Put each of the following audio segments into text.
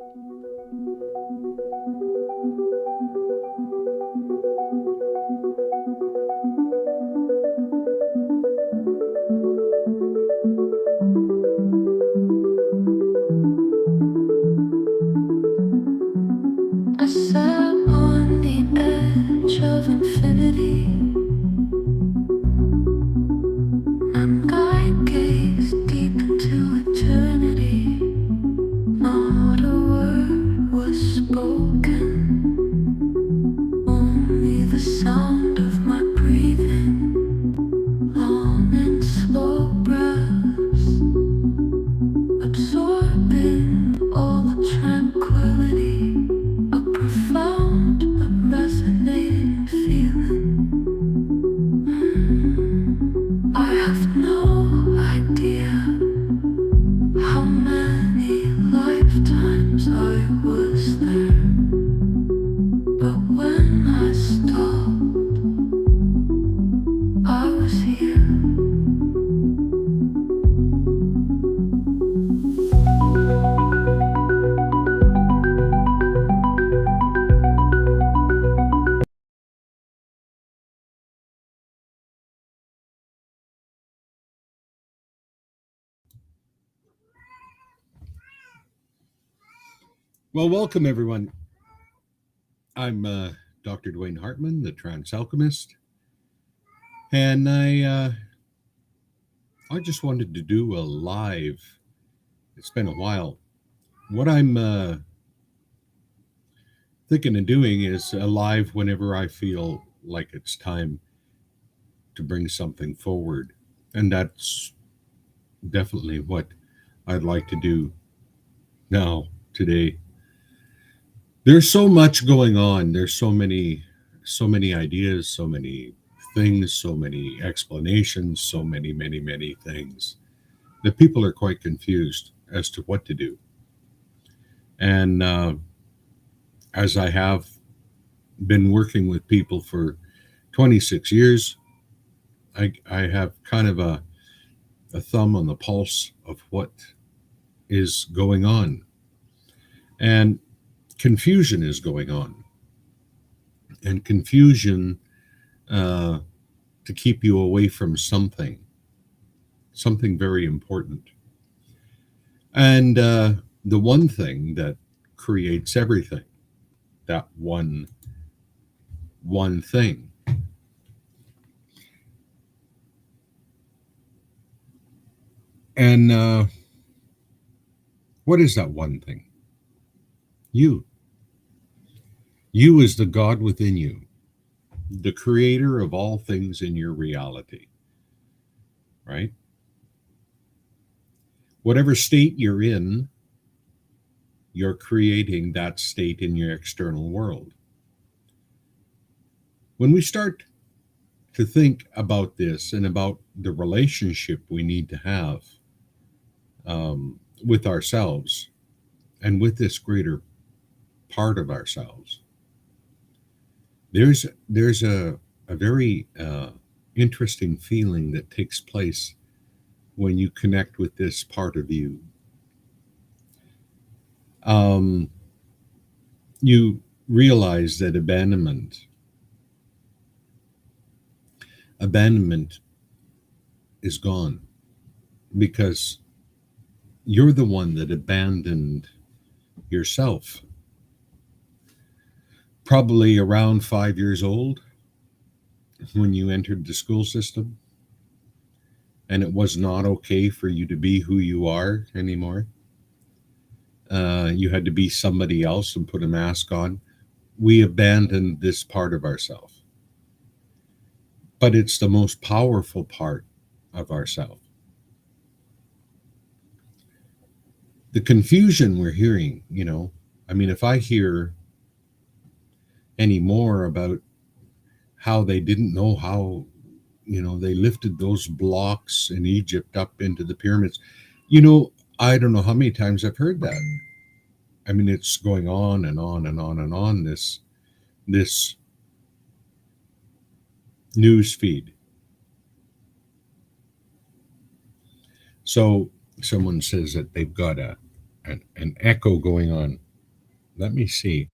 I sat on the edge of infinity, and I gazed deep into eternity. Not a word was spoken, only the sound of my breathing, long and slow breaths, absorbing all the tranquility, a profound but resonating feeling. I have no idea how many lifetimes I was there, but when I stopped, I was here. Well, welcome everyone. I'm Dr.Dwaine Hartman, the trance alchemist, and I just wanted to do a live. It's been a while. What I'm thinking of doing is a live whenever I feel like it's time to bring something forward, and that's definitely what I'd like to do now today. There's so much going on. There's so many ideas, so many things, so many explanations, so many things that people are quite confused as to what to do. And as I have been working with people for 26 years, I have kind of a thumb on the pulse of what is going on. And confusion is going on. And confusion uh, to keep you away from something very important. And the one thing that creates everything, that one thing. And what is that one thing? You. You is the God within you, the creator of all things in your reality, right? Whatever state you're in, you're creating that state in your external world. When we start to think about this and about the relationship we need to have with ourselves and with this greater part of ourselves, there's a very interesting feeling that takes place when you connect with this part of you. You realize that abandonment is gone because you're the one that abandoned yourself. Probably around 5 years old when you entered the school system, and it was not okay for you to be who you are anymore. You had to be somebody else and put a mask on. We abandoned this part of ourselves, but it's the most powerful part of ourselves. The confusion we're hearing, I mean, if I hear any more about how they didn't know how, they lifted those blocks in Egypt up into the pyramids, I don't know how many times I've heard that. I mean, it's going on and on and on and on, this news feed. So someone says that they've got an echo going on. Let me see.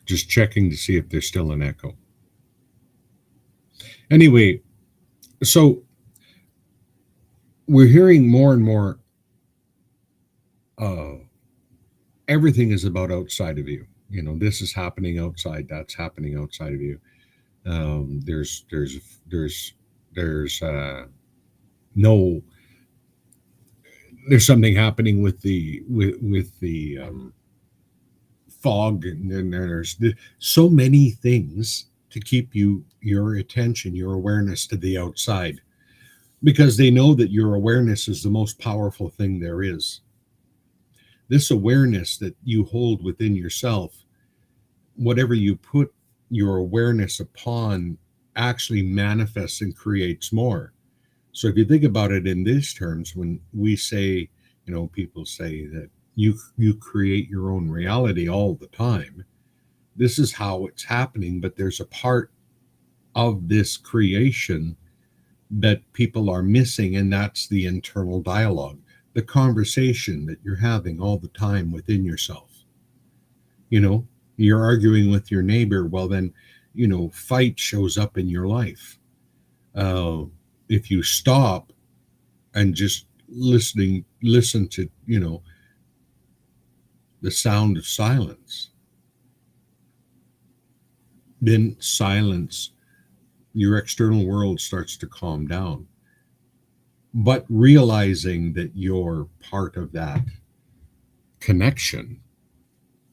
Just checking to see if there's still an echo. Anyway, so we're hearing more and more, uh, everything is about outside of you. You know, this is happening outside, that's happening outside of you. There's no, there's something happening with the fog, and then so many things to keep your attention, your awareness to the outside, because they know that your awareness is the most powerful thing there is. This awareness that you hold within yourself, whatever you put your awareness upon, actually manifests and creates more. So if you think about it in these terms, when we say, people say that you create your own reality all the time. This is how it's happening, but there's a part of this creation that people are missing, and that's the internal dialogue, the conversation that you're having all the time within yourself. You know, you're arguing with your neighbor, well, then, fight shows up in your life. Uh, if you stop and just listen to, the sound of silence, then silence, your external world starts to calm down. But realizing that you're part of that connection,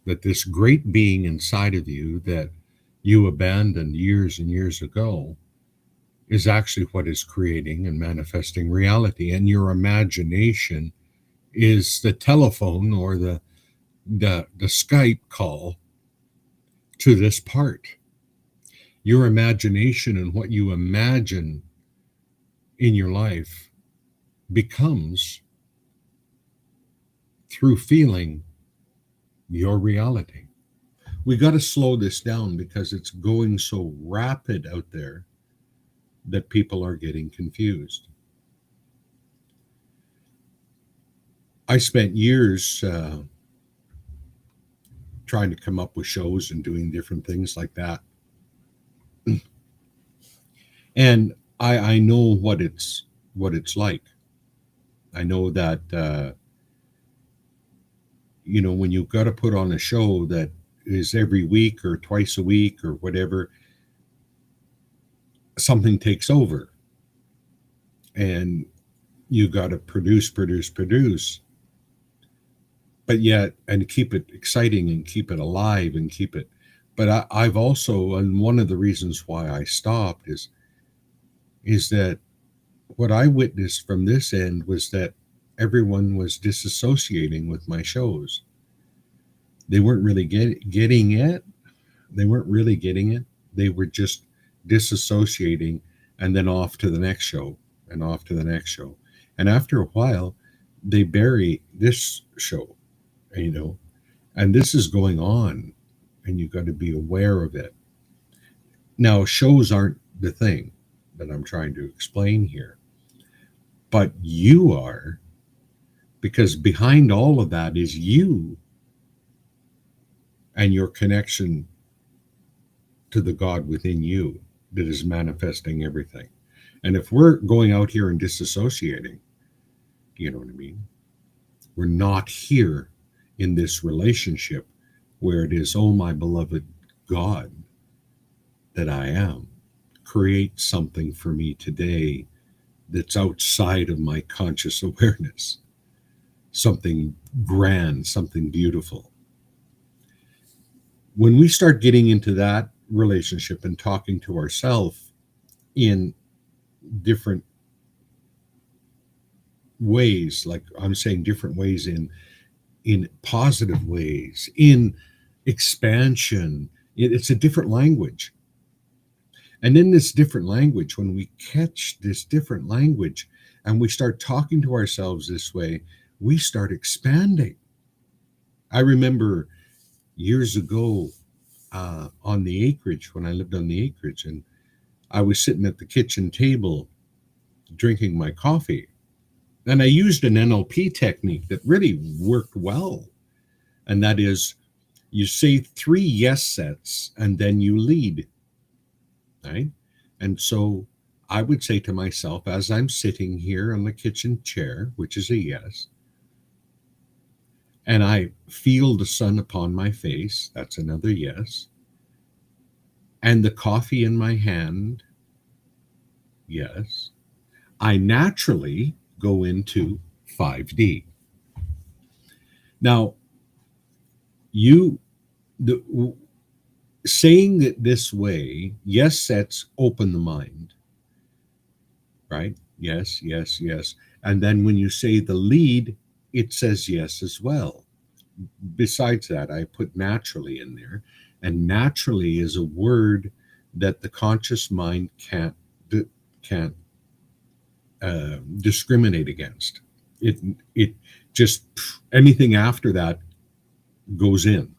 that this great being inside of you that you abandoned years and years ago is actually what is creating and manifesting reality. And your imagination is the telephone or the Skype call to this part. Your imagination and what you imagine in your life becomes, through feeling, your reality. We got to slow this down because it's going so rapid out there that people are getting confused. I spent years trying to come up with shows and doing different things like that. And I know what it's like. I know that when you've got to put on a show that is every week or twice a week or whatever, something takes over, and you got to produce, but yet, and keep it exciting and keep it alive and keep it. But I've also, and one of the reasons why I stopped is that what I witnessed from this end was that everyone was disassociating with my shows. They weren't really getting it. They weren't really getting it. They were just disassociating, and then off to the next show and off to the next show. And after a while, they bury this show, you know, and this is going on, and you got to be aware of it. Now, shows aren't the thing that I'm trying to explain here, but you are, because behind all of that is you and your connection to the God within you that is manifesting everything. And if we're going out here and disassociating, you know what I mean? We're not here in this relationship where it is, oh, my beloved God that I am, create something for me today that's outside of my conscious awareness, something grand, something beautiful. When we start getting into that relationship and talking to ourselves in different ways, like I'm saying, different ways, in positive ways, in expansion, it's a different language. And in this different language, when we catch this different language and we start talking to ourselves this way, we start expanding. I remember years ago, on the acreage, when I lived on the acreage, and I was sitting at the kitchen table drinking my coffee, and I used an NLP technique that really worked well. And that is, you say three yes sets and then you lead, right? And so I would say to myself, as I'm sitting here on the kitchen chair, which is a yes, and I feel the sun upon my face, that's another yes, and the coffee in my hand, yes, I naturally go into 5D. Now, you the saying it this way, yes sets open the mind, right? Yes, yes, yes. And then when you say the lead, it says yes as well. Besides that, I put naturally in there, and naturally is a word that the conscious mind can't discriminate against. It just anything after that goes in.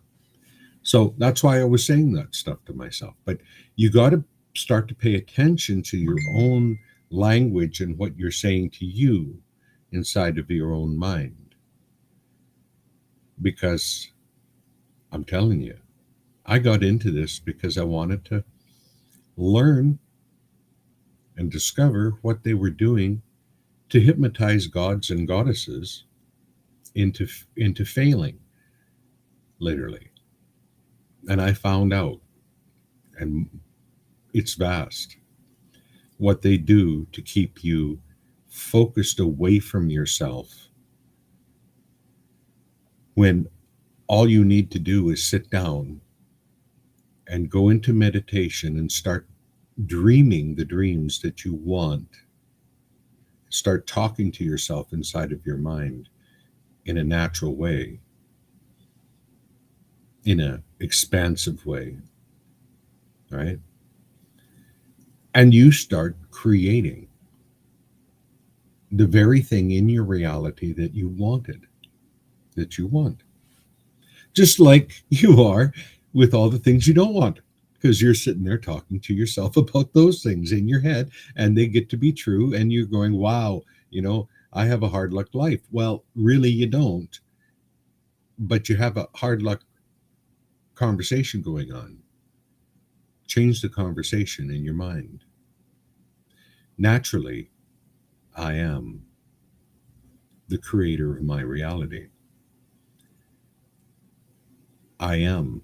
So that's why I was saying that stuff to myself. But you got to start to pay attention to your own language and what you're saying to you inside of your own mind. Because I'm telling you, I got into this because I wanted to learn and discover what they were doing to hypnotize gods and goddesses into failing, literally. And I found out, and it's vast, what they do to keep you focused away from yourself when all you need to do is sit down and go into meditation and start dreaming the dreams that you want. Start talking to yourself inside of your mind in a natural way, in an expansive way, right? And you start creating the very thing in your reality that you wanted, that you want. Just like you are with all the things you don't want, because you're sitting there talking to yourself about those things in your head and they get to be true. And you're going, wow, I have a hard luck life. Well, really, you don't, but you have a hard luck conversation going on. Change the conversation in your mind. Naturally, I am the creator of my reality. I am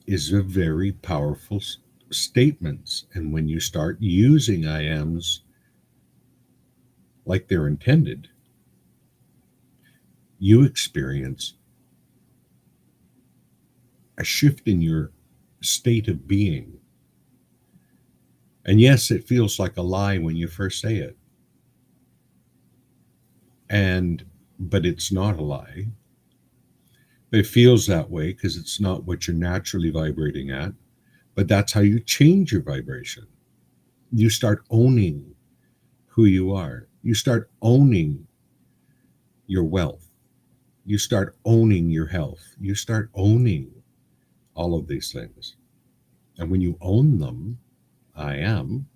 is a very powerful statement. And when you start using I ams like they're intended, you experience a shift in your state of being. And yes, it feels like a lie when you first say it. But it's not a lie. It feels that way because it's not what you're naturally vibrating at. But that's how you change your vibration. You start owning who you are. You start owning your wealth. You start owning your health. You start owning all of these things. And when you own them, I am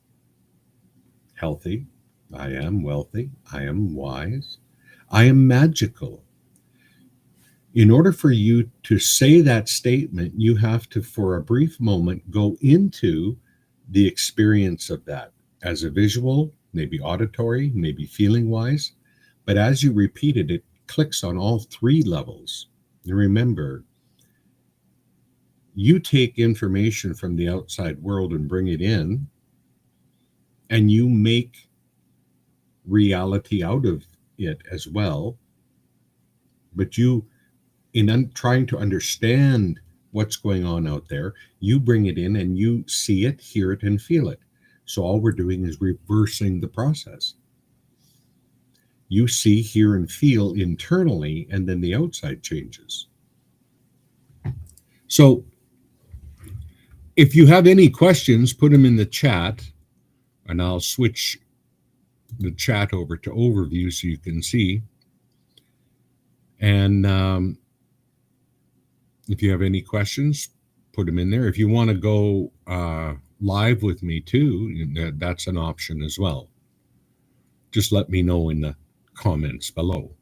healthy. I am wealthy. I am wise. I am magical. In order for you to say that statement, you have to, for a brief moment, go into the experience of that as a visual, maybe auditory, maybe feeling wise. But as you repeat it, it clicks on all three levels. And remember, you take information from the outside world and bring it in, and you make reality out of it as well. But you, trying to understand what's going on out there, you bring it in and you see it, hear it, and feel it. So all we're doing is reversing the process. You see, hear, and feel internally, and then the outside changes. So if you have any questions, put them in the chat, and I'll switch the chat over to overview so you can see. And if you have any questions, put them in there. If you want to go live with me too, that's an option as well. Just let me know in the comments below.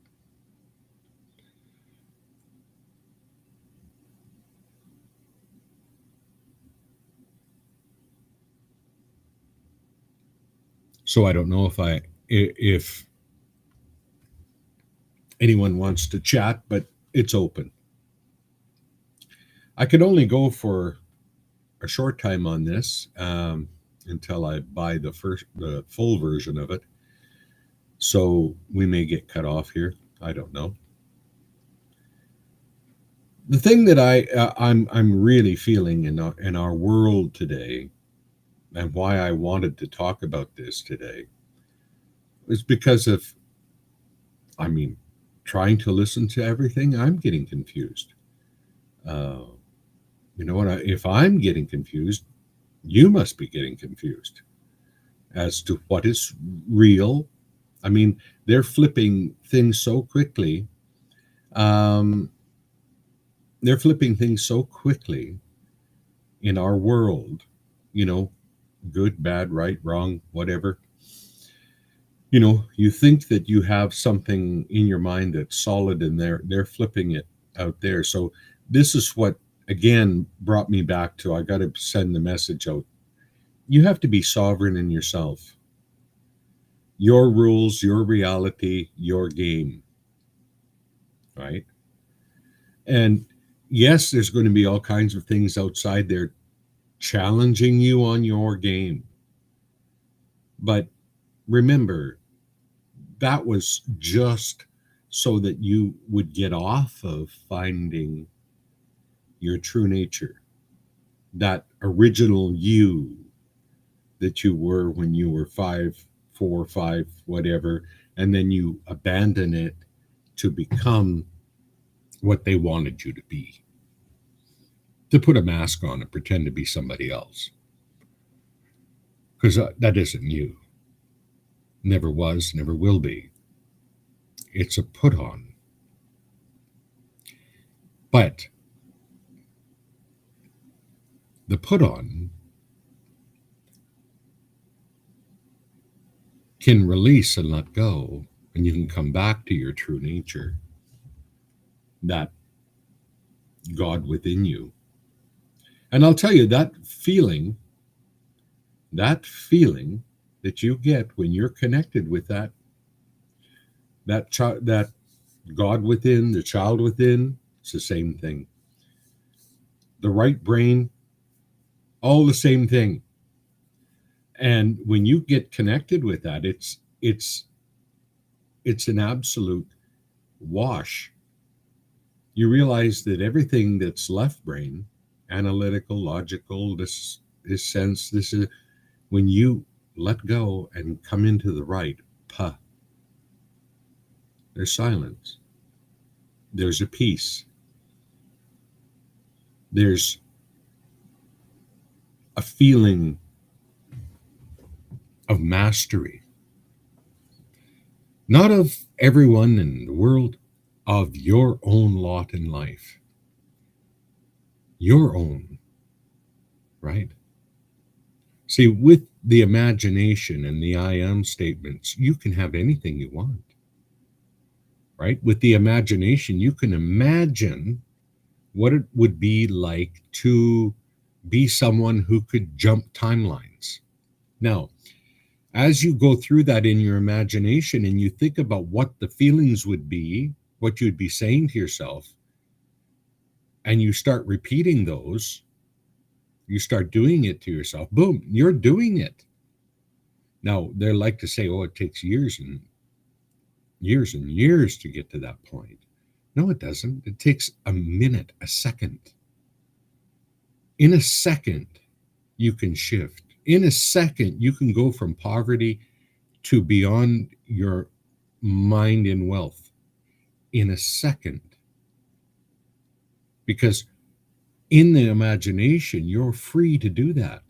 So I don't know if anyone wants to chat, but it's open. I could only go for a short time on this until I buy the full version of it. So we may get cut off here. I don't know. The thing that I'm really feeling in our world today, and why I wanted to talk about this today, is because of, I mean, trying to listen to everything. I'm getting confused. Uh, you know what? If I'm getting confused, you must be getting confused as to what is real. I mean, they're flipping things so quickly. Um, they're flipping things so quickly in our world, you know, good, bad, right, wrong, whatever. You know, you think that you have something in your mind that's solid, and they're flipping it out there. So this is what again brought me back to, I got to send the message out. You have to be sovereign in yourself. Your rules, your reality, your game, right? And yes, there's going to be all kinds of things outside there challenging you on your game. But remember, that was just so that you would get off of finding your true nature, that original you that you were when you were 5, 4, 5, whatever, and then you abandon it to become what they wanted you to be, to put a mask on and pretend to be somebody else. Because that isn't you. Never was, never will be. It's a put on. But the put on can release and let go, and you can come back to your true nature, that God within you. And I'll tell you, that feeling that you get when you're connected with that God within, the child within, it's the same thing. The right brain, all the same thing. And when you get connected with that, it's an absolute wash. You realize that everything that's left brain, analytical, logical, this is sense, this is, when you let go and come into the right, there's silence. There's a peace. There's a feeling of mastery. Not of everyone in the world, of your own lot in life. Your own, right? See, with the imagination and the I am statements, you can have anything you want, right? With the imagination, you can imagine what it would be like to be someone who could jump timelines. Now, as you go through that in your imagination and you think about what the feelings would be, what you'd be saying to yourself, and you start repeating those, you start doing it to yourself, boom, you're doing it. Now, they like to say, oh, it takes years and years and years to get to that point. No, it doesn't. It takes a minute, a second. In a second, you can shift. In a second, you can go from poverty to beyond your mind in wealth. In a second. Because in the imagination, you're free to do that.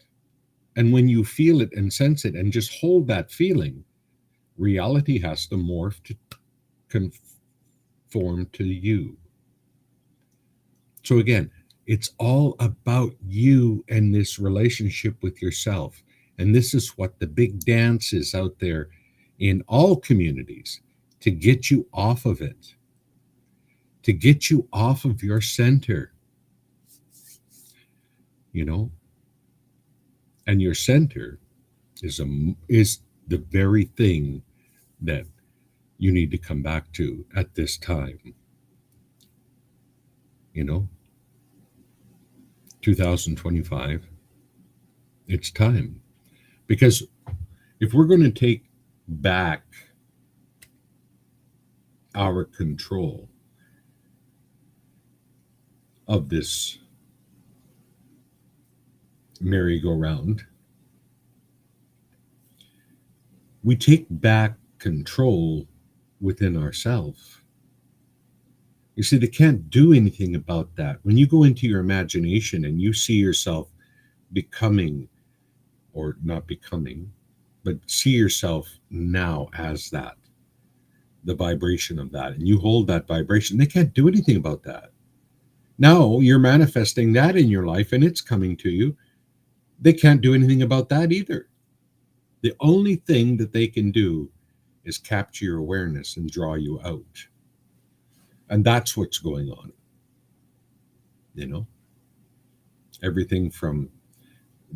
And when you feel it and sense it and just hold that feeling, reality has to morph to conform to you. So again, It's all about you and this relationship with yourself. And this is what the big dance is out there in all communities, to get you off of it, to get you off of your center, you know, and your center is the very thing that you need to come back to at this time, you know, 2025. It's time. Because if we're going to take back our control of this merry-go-round, we take back control within ourselves. You see, they can't do anything about that. When you go into your imagination and you see yourself becoming, or not becoming, but see yourself now as that, the vibration of that, and you hold that vibration, they can't do anything about that. Now you're manifesting that in your life and it's coming to you. They can't do anything about that either. The only thing that they can do is capture your awareness and draw you out. And that's what's going on. You know, everything from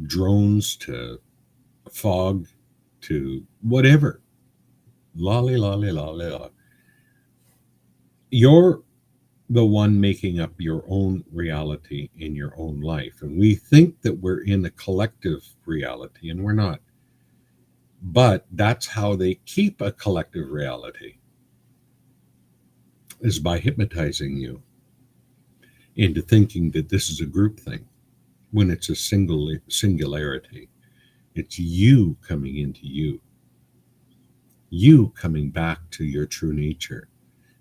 drones to fog to whatever. Lolly, lolly, lolly, lolly. You're the one making up your own reality in your own life. And we think that we're in a collective reality, and we're not. But that's how they keep a collective reality, is by hypnotizing you into thinking that this is a group thing when it's a singularity. It's you coming into you coming back to your true nature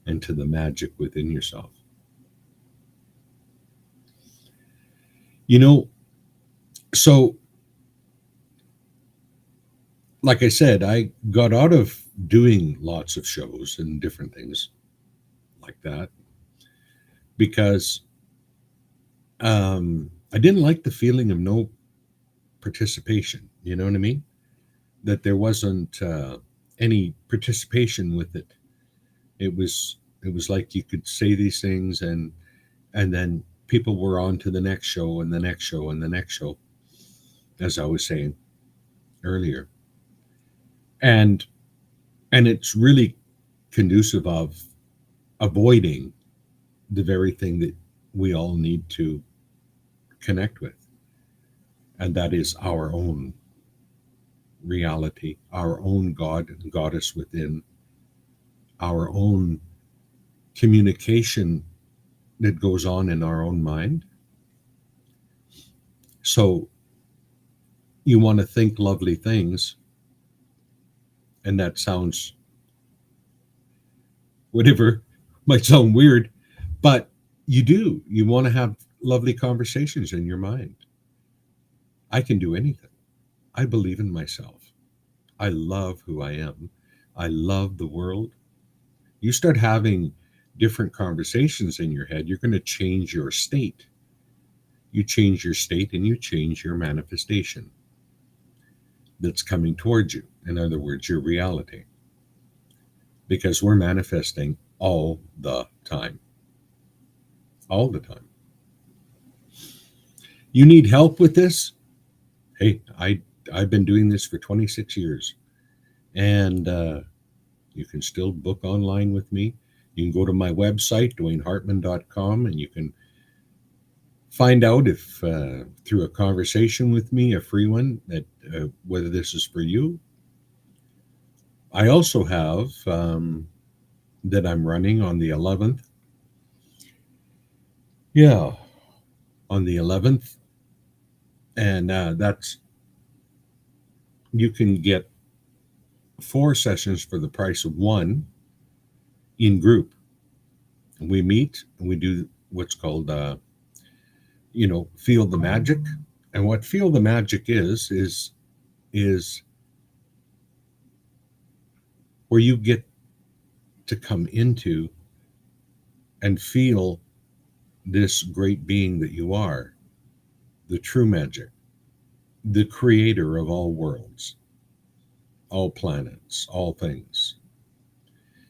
and to the magic within yourself. You know, so like I said, I got out of doing lots of shows and different things like that because I didn't like the feeling of no participation. You know what I mean? That there wasn't any participation with it. It was like you could say these things and then people were on to the next show and the next show and the next show, as I was saying earlier. And it's really conducive of avoiding the very thing that we all need to connect with, and that is our own reality, our own God and goddess within, our own communication that goes on in our own mind. So you want to think lovely things, and that sounds, whatever, might sound weird, but you do. You want to have lovely conversations in your mind. I can do anything. I believe in myself. I love who I am. I love the world. You start having different conversations in your head, you're going to change your state. You change your state and you change your manifestation that's coming towards you. In other words, your reality. Because we're manifesting all the time. All the time. You need help with this? Hey, I've been doing this for 26 years. And you can still book online with me. You can go to my website, DwayneHartman.com, and you can find out if through a conversation with me, a free one, that whether this is for you. I also have that I'm running on the 11th. Yeah, on the 11th. And that's, you can get 4 sessions for the price of 1 in group. And we meet and we do what's called, feel the magic. And what feel the magic is where you get to come into and feel this great being that you are, the true magic, the creator of all worlds, all planets, all things.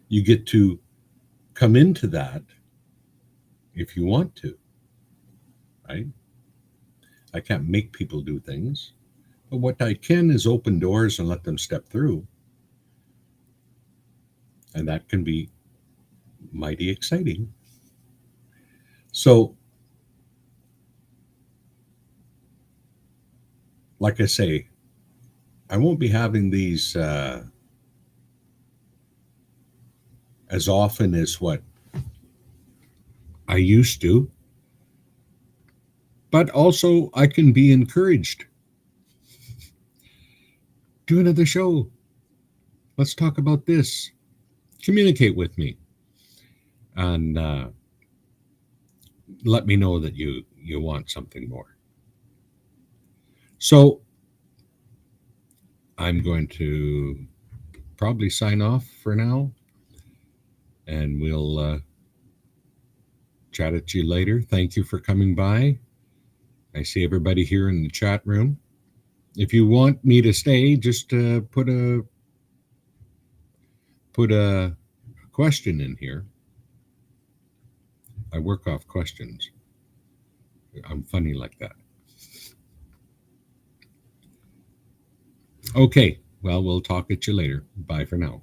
You get to come into that if you want to, right? I can't make people do things, but what I can is open doors and let them step through. And that can be mighty exciting. So, like I say, I won't be having these as often as what I used to, but also I can be encouraged. Do another show. Let's talk about this. Communicate with me, and let me know that you want something more. So I'm going to probably sign off for now, and we'll chat at you later. Thank you for coming by. I see everybody here in the chat room. If you want me to stay, just put a question in here. I work off questions. I'm funny like that. Okay, well, we'll talk at you later. Bye for now.